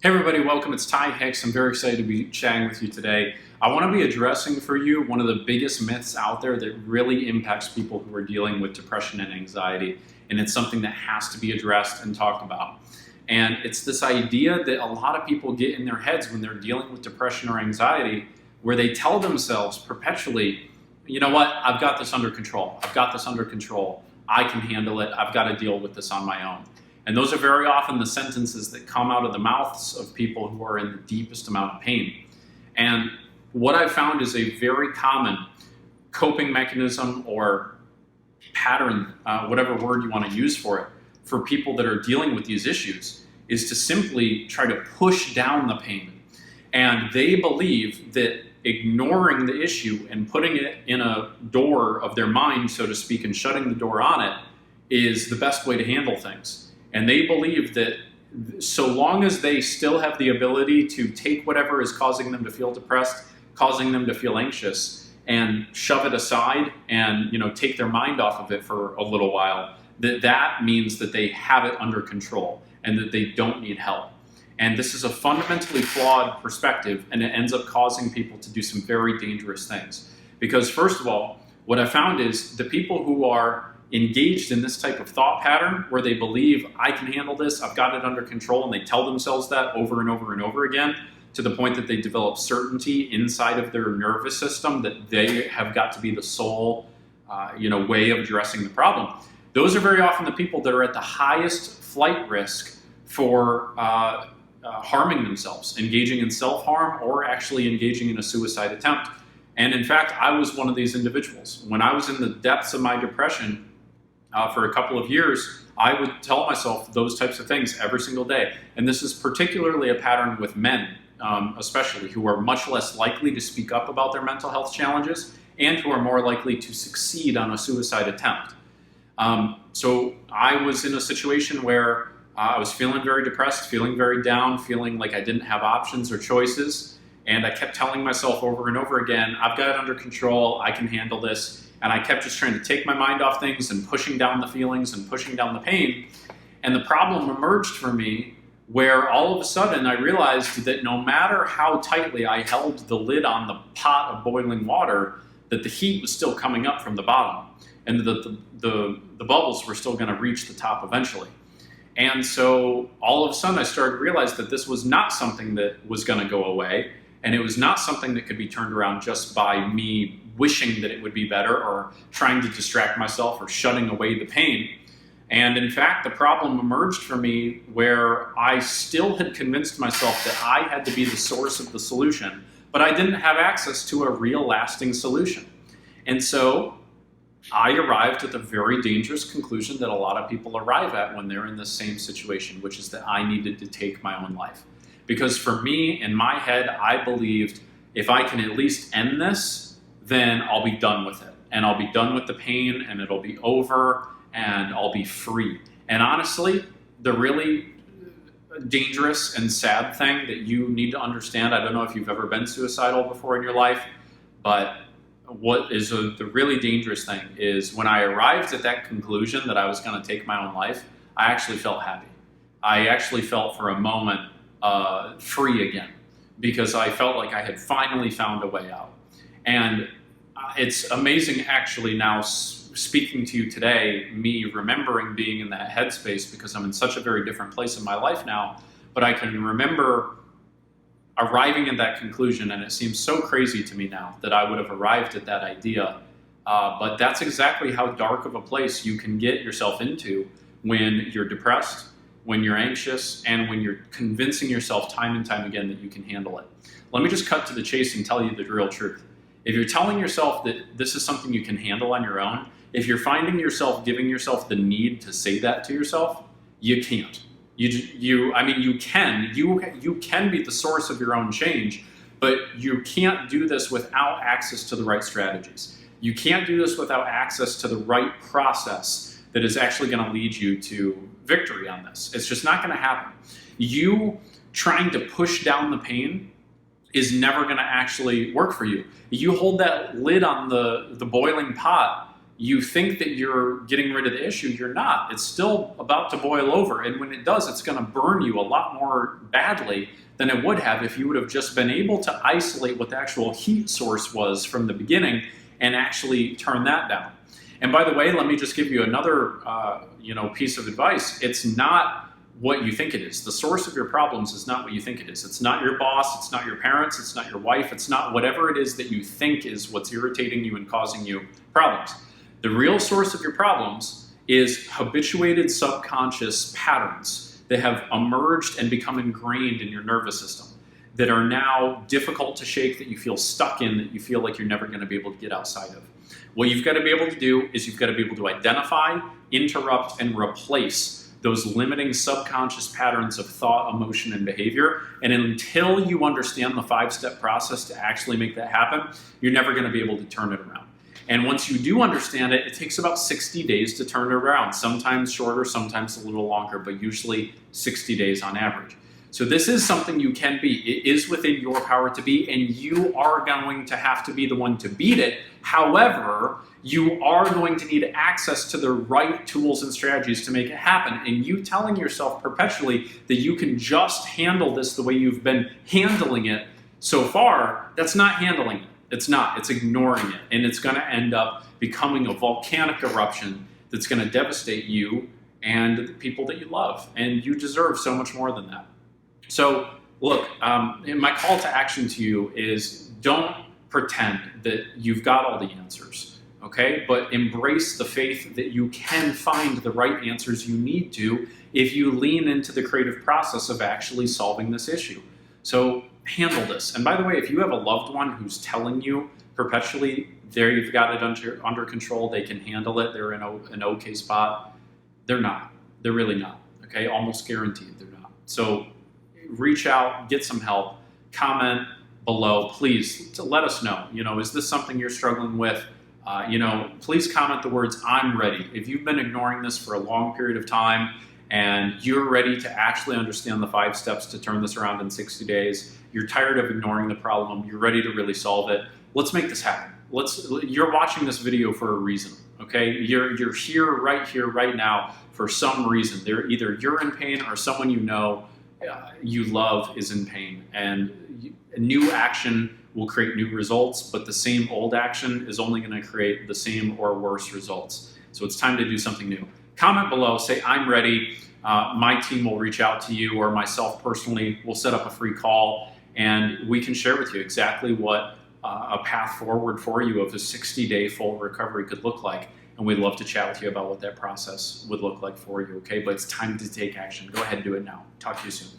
Hey everybody, welcome. It's Ty Hicks. I'm very excited to be chatting with you today. I want to be addressing for you one of the biggest myths out there that really impacts people who are dealing with depression and anxiety, and it's something that has to be addressed and talked about. And it's this idea that a lot of people get in their heads when they're dealing with depression or anxiety, where they tell themselves perpetually, you know what, I've got this under control. I've got this under control. I can handle it. I've got to deal with this on my own. And those are very often the sentences that come out of the mouths of people who are in the deepest amount of pain. And what I've found is a very common coping mechanism or pattern, whatever word you want to use for it, for people that are dealing with these issues, is to simply try to push down the pain. And they believe that ignoring the issue and putting it in a door of their mind, so to speak, and shutting the door on it is the best way to handle things. And they believe that so long as they still have the ability to take whatever is causing them to feel depressed, causing them to feel anxious, and shove it aside and take their mind off of it for a little while, that means that they have it under control and that they don't need help. And this is a fundamentally flawed perspective, and it ends up causing people to do some very dangerous things. Because first of all, what I found is the people who are engaged in this type of thought pattern where they believe I can handle this, I've got it under control, and they tell themselves that over and over and over again to the point that they develop certainty inside of their nervous system that they have got to be the sole way of addressing the problem. Those are very often the people that are at the highest flight risk for harming themselves, engaging in self-harm or actually engaging in a suicide attempt. And in fact, I was one of these individuals. When I was in the depths of my depression, for a couple of years, I would tell myself those types of things every single day. And this is particularly a pattern with men, especially, who are much less likely to speak up about their mental health challenges and who are more likely to succeed on a suicide attempt. So I was in a situation where I was feeling very depressed, feeling very down, feeling like I didn't have options or choices. And I kept telling myself over and over again, I've got it under control, I can handle this. And I kept just trying to take my mind off things and pushing down the feelings and pushing down the pain. And the problem emerged for me where all of a sudden I realized that no matter how tightly I held the lid on the pot of boiling water, that the heat was still coming up from the bottom and that the bubbles were still going to reach the top eventually. And so all of a sudden I started to realize that this was not something that was going to go away. And it was not something that could be turned around just by me wishing that it would be better or trying to distract myself or shutting away the pain. And in fact, the problem emerged for me where I still had convinced myself that I had to be the source of the solution, but I didn't have access to a real lasting solution. And so I arrived at the very dangerous conclusion that a lot of people arrive at when they're in the same situation, which is that I needed to take my own life. Because for me, in my head, I believed if I can at least end this, then I'll be done with it. And I'll be done with the pain, and it'll be over, and I'll be free. And honestly, the really dangerous and sad thing that you need to understand, I don't know if you've ever been suicidal before in your life, but what is the really dangerous thing is when I arrived at that conclusion that I was going to take my own life, I actually felt happy. I actually felt for a moment free again, because I felt like I had finally found a way out. And it's amazing actually now speaking to you today, me remembering being in that headspace, because I'm in such a very different place in my life now, but I can remember arriving at that conclusion, and it seems so crazy to me now that I would have arrived at that idea. But that's exactly how dark of a place you can get yourself into when you're depressed, when you're anxious, and when you're convincing yourself time and time again that you can handle it. Let me just cut to the chase and tell you the real truth. If you're telling yourself that this is something you can handle on your own, if you're finding yourself giving yourself the need to say that to yourself, you can't. You can be the source of your own change, but you can't do this without access to the right strategies. You can't do this without access to the right process that is actually going to lead you to victory on this. It's just not going to happen. You trying to push down the pain is never going to actually work for you. You hold that lid on the boiling pot, you think that you're getting rid of the issue. You're not. It's still about to boil over. And when it does, it's going to burn you a lot more badly than it would have if you would have just been able to isolate what the actual heat source was from the beginning and actually turn that down. And by the way, let me just give you another piece of advice. It's not what you think it is. The source of your problems is not what you think it is. It's not your boss, it's not your parents, it's not your wife, it's not whatever it is that you think is what's irritating you and causing you problems. The real source of your problems is habituated subconscious patterns that have emerged and become ingrained in your nervous system that are now difficult to shake, that you feel stuck in, that you feel like you're never going to be able to get outside of. What you've got to be able to do is you've got to be able to identify, interrupt, and replace those limiting subconscious patterns of thought, emotion, and behavior. And until you understand the 5-step process to actually make that happen, you're never going to be able to turn it around. And once you do understand it, it takes about 60 days to turn it around. Sometimes shorter, sometimes a little longer, but usually 60 days on average. So this is something you can be. It is within your power to be, and you are going to have to be the one to beat it. However, you are going to need access to the right tools and strategies to make it happen. And you telling yourself perpetually that you can just handle this the way you've been handling it so far, that's not handling it. It's not. It's ignoring it. And it's going to end up becoming a volcanic eruption that's going to devastate you and the people that you love. And you deserve so much more than that. So look, my call to action to you is don't pretend that you've got all the answers, okay? But embrace the faith that you can find the right answers you need to if you lean into the creative process of actually solving this issue. So handle this. And by the way, if you have a loved one who's telling you perpetually, there you've got it under control, they can handle it, they're in an okay spot, they're not. They're really not, okay? Almost guaranteed they're not. So reach out, get some help, comment below, please, to let us know. Is this something you're struggling with? Please comment the words, I'm ready. If you've been ignoring this for a long period of time and you're ready to actually understand the 5 steps to turn this around in 60 days, you're tired of ignoring the problem, you're ready to really solve it, let's make this happen. You're watching this video for a reason, okay? You're here, right now for some reason. Either you're in pain or someone you love is in pain, and new action will create new results, but the same old action is only going to create the same or worse results. So it's time to do something new. Comment below, say I'm ready. My team will reach out to you, or myself personally will set up a free call, and we can share with you exactly what a path forward for you of a 60-day full recovery could look like. And we'd love to chat with you about what that process would look like for you, okay? But it's time to take action. Go ahead and do it now. Talk to you soon.